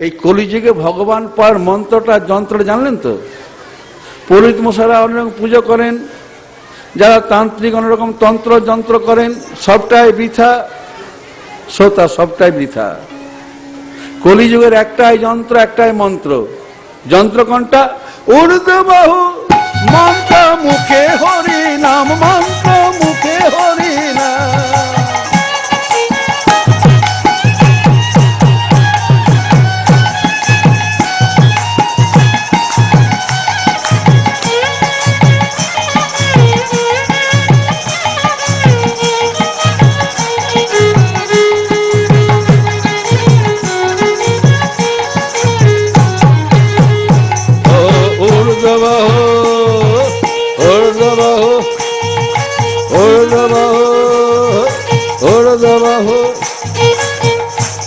এই কলিযুগে ভগবান পাওয়ার মন্ত্রটা যন্ত্রটা জানলেন তো? পুরোহিত মশাইরা অনেক রকম পুজো করেন, যারা তান্ত্রিক অনেক রকম তন্ত্র যন্ত্র করেন, সবটাই বৃথা শ্রোতা, সবটাই বৃথা। কলিযুগের একটাই যন্ত্র, একটাই মন্ত্র। যন্ত্র কোনটা? ঊর্ধ্ববাহু মন্ত্র মুখে হরি নাম, মন্ত্র মুখে হরি নাম।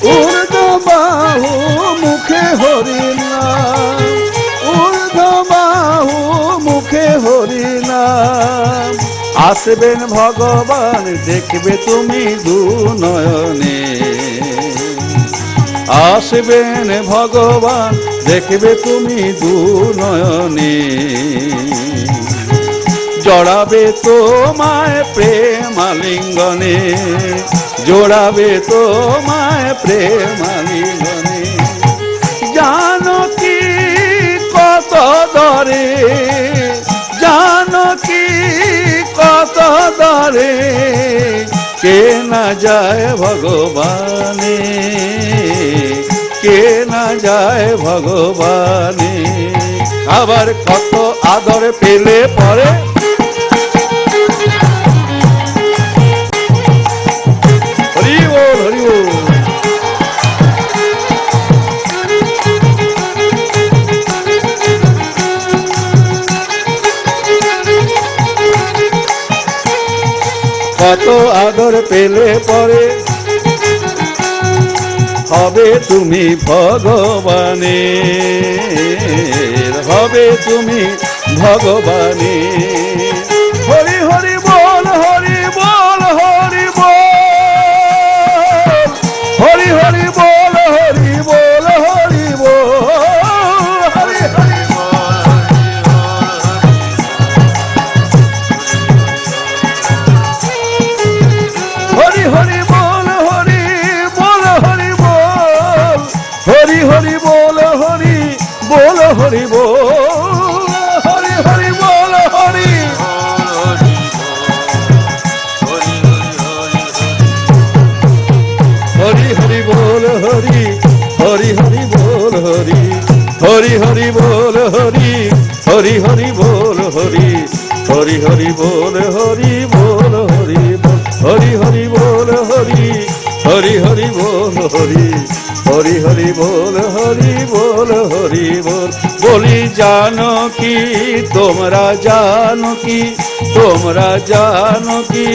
ঊর্ধ্ববাহু মুখে হরি নাম, ঊর্ধ্ববাহু মুখে হরি নাম। আসবেন ভগবান দেখবে তুমি দু নয়নে, আসবেন ভগবান দেখবে তুমি দু নয়নে। জড়াবে তোমায় প্রেমালিঙ্গনে, জোড়াবে তোমায় প্রেমালিঙ্গনে। জানো কি কত দরে, জানো কি কত দরে, কে না যায় ভগবানে, কে না যায় ভগবানে। আবার কত আদর পেলে পরে, হরি বল হরি বল। কত আদর পেলে পরে হবে তুমি ভগবানে, হবে তুমি ভগবানে। হরি হরি বল হরি বল হরি বল, হরি হরি বল হরি বল হরি বল, হরি হরি বল। হরি হরি বল হরি বল হরি বল, হরি হরি বল হরি বল হরি বল, হরি হরি বল হরি। হরি হরি বল হরি, হরি হরি বল হরি, হরি হরি বল হরি, হরি হরি বল হরি, হরি হরি বল হরি বল হরি বল, হরি হরি বল হরি, হরি হরি বল হরি, হরি হরি বল হরি বল হরি বল। বলি জানো কি তোমরা জানো কি, তোমরা জানো কি,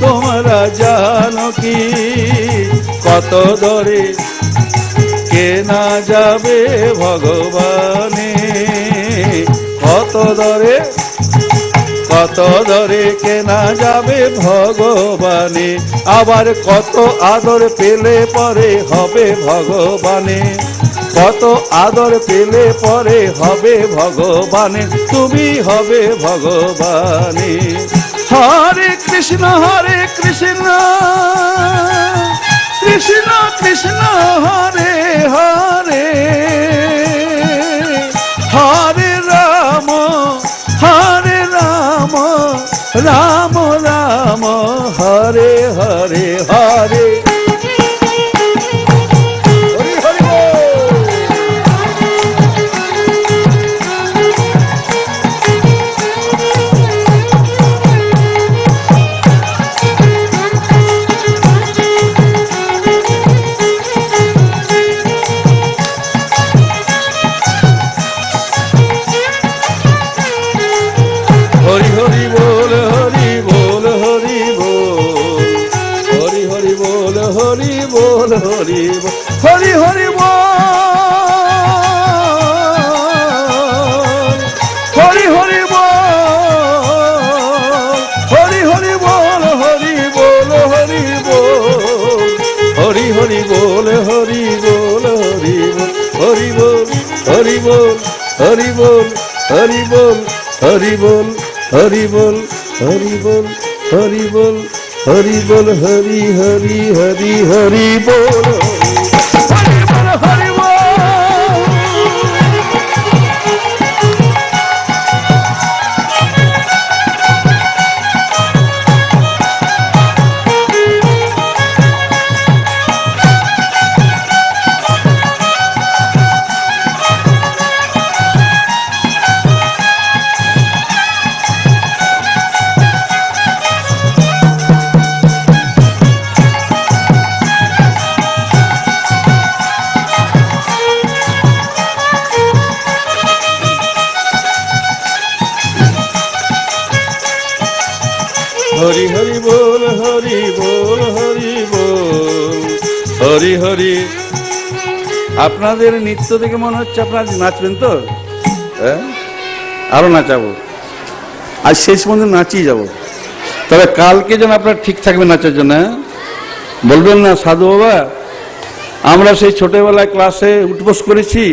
তোমরা জানো কি, কত দরে কে না যাবে ভগবানে, কত দরে, কত দরে কে না যাবে ভগবানে। আবার কত আদর পেলে পরে হবে ভগবানে, কত আদর পেলে পরে হবে ভগবানে, তুমি হবে ভগবানে। হরে কৃষ্ণ কৃষ্ণ কৃষ্ণ হরে হরে, হরে রাম রাম রাম হরে হরে হরে। হরি হরি বল হরি বল হরি বল, হরি হরি বল হরি বল, হরি বল, হরি বল, হরি বল, হরি বল, হরি বল, হরি বল, হরি বল, হরি বল, হরি হরি হরি হরি বল, হরি বল, হরি বল। হরি হরি বল, হরি বল, হরি বল, হরি হরি। আপনাদের নৃত্য দেখে মনে হচ্ছে আপনারা নাচবেন তো? হ্যাঁ, আরো নাচাবো, আজ শেষ পর্যন্ত নাচিয়ে যাব। তবে কালকে যেন আপনারা ঠিক থাকবেন নাচার জন্য। বলবেন না সাধু বাবা আমরা সেই ছোটবেলায় ক্লাসে উঠবোস করেছি,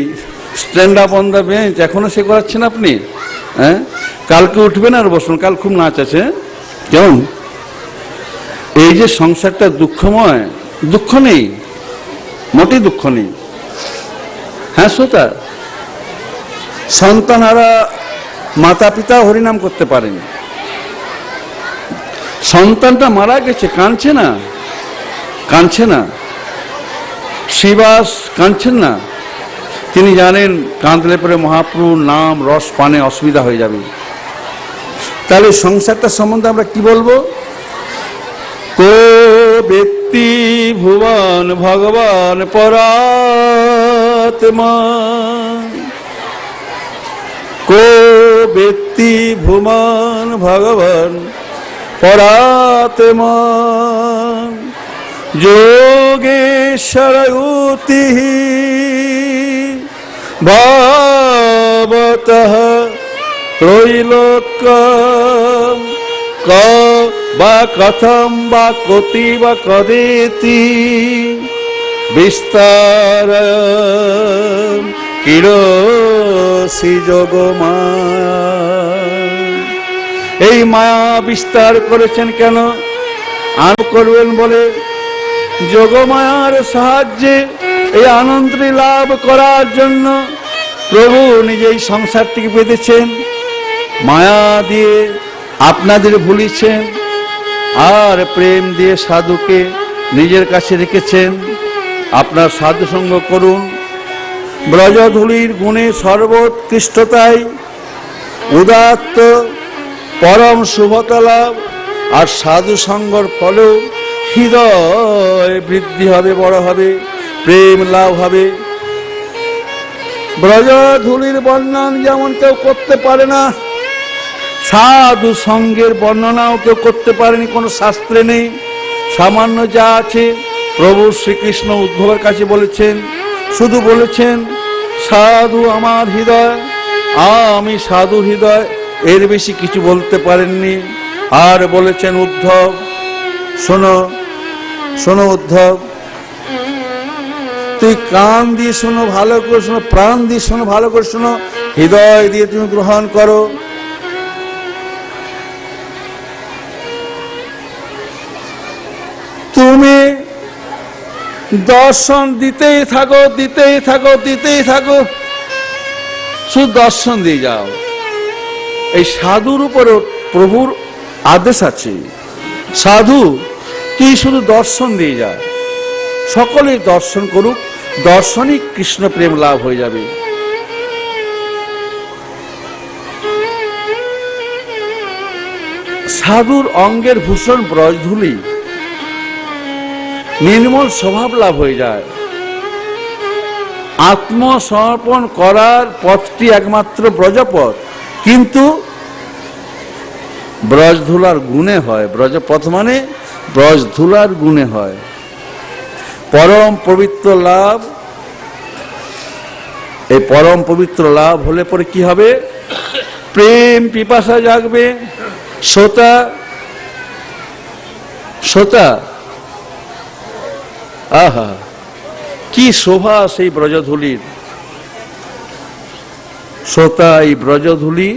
stand up on the bench, এখনো সে করাচ্ছেন আপনি? হ্যাঁ, কালকে উঠবেন আর বসুন, কাল খুব নাচ আছে। কেমন? এই যে সংসারটা দুঃখময়, দুঃখ নেই, মোটেই দুঃখ নেই। হ্যাঁ শ্রোতা, সন্তানহারা মাতা পিতা হরিনাম করতে পারেন, সন্তানটা মারা গেছে কাঁদছে না, কাঁদছে না। শ্রীবাস কাঁদছেন না, তিনি জানেন কাঁদলে পরে মহাপ্রভুর নাম রস পানে অসুবিধা হয়ে যাবে। তাহলে সংসারটা সম্বন্ধে আমরা কি বলবো? কো ব্যক্তি ভুবন ভগবান পরাত্মা, কো ব্যক্তি ভুবন ভগবান পরাত্মা, যোগেশ্বর উতি ভাবতঃ ত্রৈলোক্যম ক বা কথম বা কতি বা কদেতি বিস্তার কিরসি যোগমায়া। এই মায়া বিস্তার করেছেন কেন? আন করবেন বলে যোগমায়ার সাহায্যে এই আনন্দ লাভ করার জন্য প্রভু নিজেই সংসারটিকে বেঁধেছেন, মায়া দিয়ে আপনাদের ভুলিয়েছেন, আর প্রেম দিয়ে সাধুকে নিজের কাছে রেখেছেন। আপনার সাধু সঙ্গ করুন, ব্রজধূলির গুণে সর্বোৎকৃষ্টতায় উদাত্ত পরম শুভতা লাভ, আর সাধু সঙ্গর ফলেও হৃদয় বৃদ্ধি হবে, বড় হবে, প্রেম লাভ হবে। ব্রজধূলির বর্ণন যেমন কেউ করতে পারে না, সাধু সঙ্গের বর্ণনাও কেউ করতে পারেনি, কোনো শাস্ত্রে নেই। সামান্য যা আছে প্রভু শ্রীকৃষ্ণ উদ্ধবের কাছে বলেছেন, শুধু বলেছেন সাধু আমার হৃদয়, আমি সাধু হৃদয়, এর বেশি কিছু বলতে পারেননি। আর বলেছেন উদ্ধব শোনো, শোনো উদ্ধব, তুই কান দিয়ে শোনো, ভালো করে শোনো, প্রাণ দিয়ে শোনো, ভালো করে শোনো, হৃদয় দিয়ে তুমি গ্রহণ করো। তুমি দর্শন দিতেই থাকো, দিতেই থাকো, দিতেই থাকো, শুধু দর্শন দিয়ে যাও। এই সাধুর উপরে প্রভুর আদেশ আছে, সাধু তুই শুধু দর্শন দিয়ে যা, সকলে দর্শন করুক, দর্শনই কৃষ্ণ প্রেম লাভ হয়ে যাবে। সাধুর অঙ্গের ভূষণ ব্রজধূলি, নির্মল স্বভাব লাভ হয়ে যায়। আত্মসমর্পণ করার পথটি একমাত্র ব্রজপথ, কিন্তু ব্রজধুলার গুণে হয়। ব্রজপথ মানে ব্রজধুলার গুণে হয়। পরম পবিত্র লাভ, এই পরম পবিত্র লাভ হলে পরে কি হবে? প্রেম পিপাসা জাগবে। শ্রোতা, শ্রোতা, আহা কি শোভা সেই ব্রজধূলির, শ্রোতা, এই ব্রজধূলি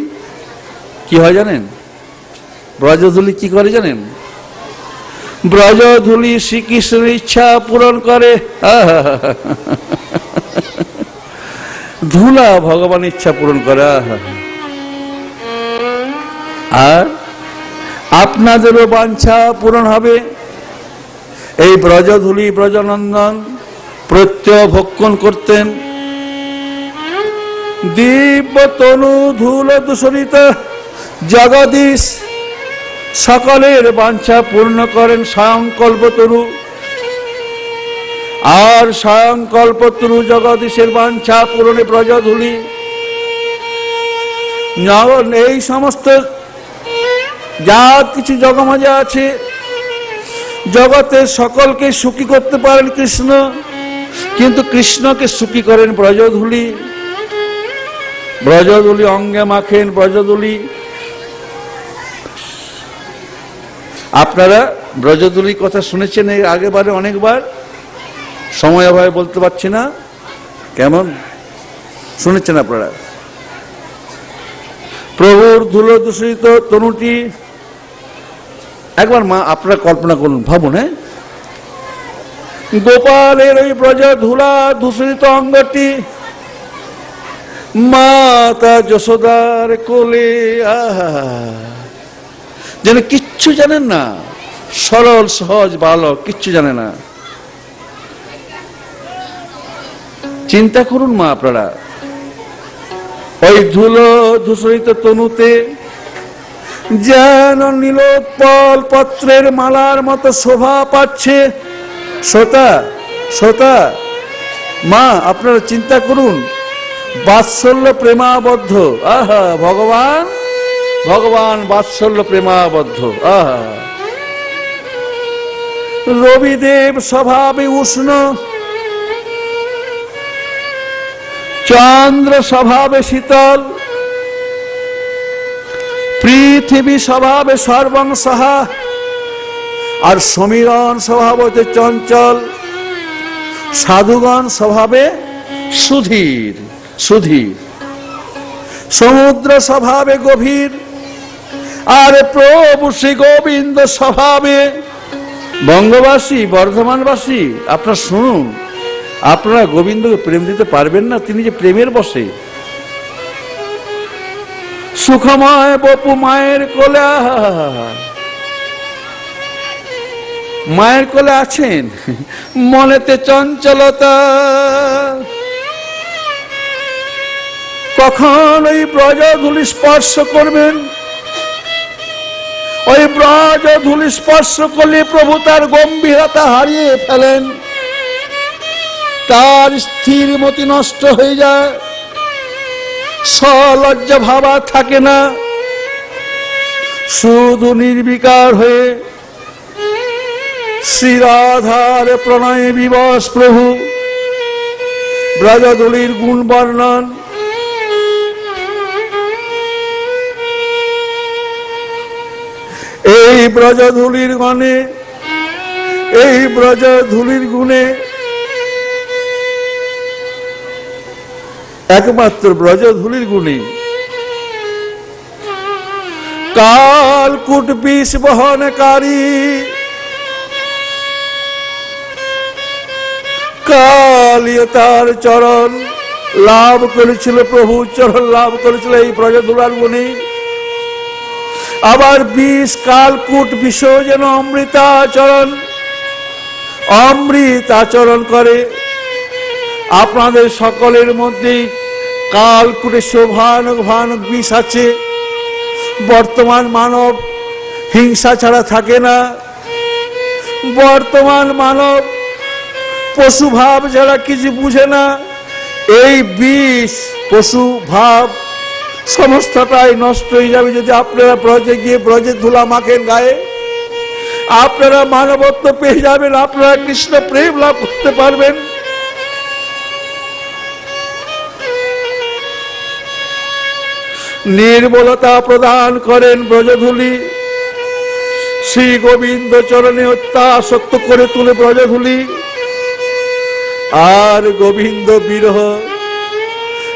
কি হয় জানেন? ব্রজধূলি কি করে জানেন? ব্রজধূলি শ্রীকৃষ্ণের ইচ্ছা পূরণ করে। ধুলা ভগবান ইচ্ছা পূরণ করে। আর আপনাদেরও বাঞ্ছা পূরণ হবে। এই ব্রজধূলি ব্রজনন্দন প্রত্যয় ভক্ষণ করতেন। দিব্য তনু ধুল দূষরিত জগদীশ সকলের বাঞ্ছা পূর্ণ করেন স্বয়ং কল্পতরু। আর স্বয়ং কল্পতরু জগদীশের বাঞ্ছা পূরণে ব্রজধূলি। এই সমস্ত যা কিছু জগমাজা আছে, জগতের সকলকে সুখী করতে পারেন কৃষ্ণ, কিন্তু কৃষ্ণকে সুখী করেন ব্রজধূলি। ব্রজধূলি অঙ্গে মাখেন ব্রজধূলি। আপনারা ব্রজধূলির কথা শুনেছেন এর আগেবারে অনেকবার, সময় অভাবে বলতে পারছি না। কেমন শুনেছেন আপনারা? প্রভুর ধুলো দূষিত তনুটি একবার মা আপনারা কল্পনা করুন, ভাবুন। হ্যাঁ, গোপালের ওই ব্রজ ধুলা দূষিত অঙ্গটি মাতা যশোদার কোলে। যেন কিচ্ছু জানেন না, সরল সহজ বালক, কিচ্ছু জানে না। চিন্তা করুন মা আপনারা, ওই ধুলো দূষিত তনুতে যেন নীলোৎপল পত্রের মালার মতো শোভা পাচ্ছে। শ্রোতা শ্রোতা মা আপনারা চিন্তা করুন, বাৎসল্য প্রেমাবদ্ধ। আহা, ভগবান ভগবান বাৎসল্য প্রেমাবদ্ধ। আহা, রবিদেব স্বভাবে উষ্ণ, চন্দ্র স্বভাবে শীতল, পৃথিবী স্বভাবে সর্বং সাহা, আর সমীরণ স্বভাবতে চঞ্চল, সাধুগণ স্বভাবে সুধীর সুধীর, সমুদ্র স্বভাবে গভীর, আর প্রভু শ্রী গোবিন্দ স্বভাবে। বঙ্গবাসী, বর্ধমানবাসী, আপনারা শুনুন, আপনারা গোবিন্দকে প্রেম দিতে পারবেন না? তিনি যে প্রেমের বশে। সুখময় বপু মায়ের কোলে, মায়ের কোলে আছেন, মনেতে চঞ্চলতা। কখন ওই ব্রজধূলি স্পর্শ করবেন? ওই ব্রজধূলি স্পর্শ করলে প্রভু তার গম্ভীরতা হারিয়ে ফেলেন, তার স্থির মতি নষ্ট হয়ে যায়, সলজ্জা ভাবা থাকে না, শুধু নির্বিকার হয়ে শ্রী রাধার প্রণয়ে বিবশ প্রভু। ব্রজধূলির গুণ বর্ণন। এই ব্রজধূলির গণে, এই ব্রজধূলির গুণে একমাত্র ব্রজধূলির গুণে কালকূট বিষ বহনকারী, কালিয়ে তার চরণ লাভ করেছিল, প্রভু চরণ লাভ করেছিল এই ব্রজধূলার গুণে। আবার বিষ কালকূট বিষ যেন অমৃতাচরণ, অমৃতাচরণ করে। আপনাদের সকলের মধ্যে কালকূটে ভয়ানক ভয়ানক বিষ আছে। বর্তমান মানব হিংসা ছাড়া থাকে না, বর্তমান মানব পশু ভাব ছাড়া কিছু বুঝে না। এই বিষ পশু ভাব সমস্তটাই নষ্ট হয়ে যাবে যদি আপনারা ব্রজে গিয়ে ব্রজের ধুলা মাখেন গায়ে। আপনারা মানবত্ব পেয়ে যাবেন, আপনারা কৃষ্ণ প্রেম লাভ করতে পারবেন। নির্মলতা প্রদান করেন ব্রজধূলি। শ্রী গোবিন্দ চরণে অত্যাসক্ত করে তুলে ব্রজধূলি। আর গোবিন্দ বিরহ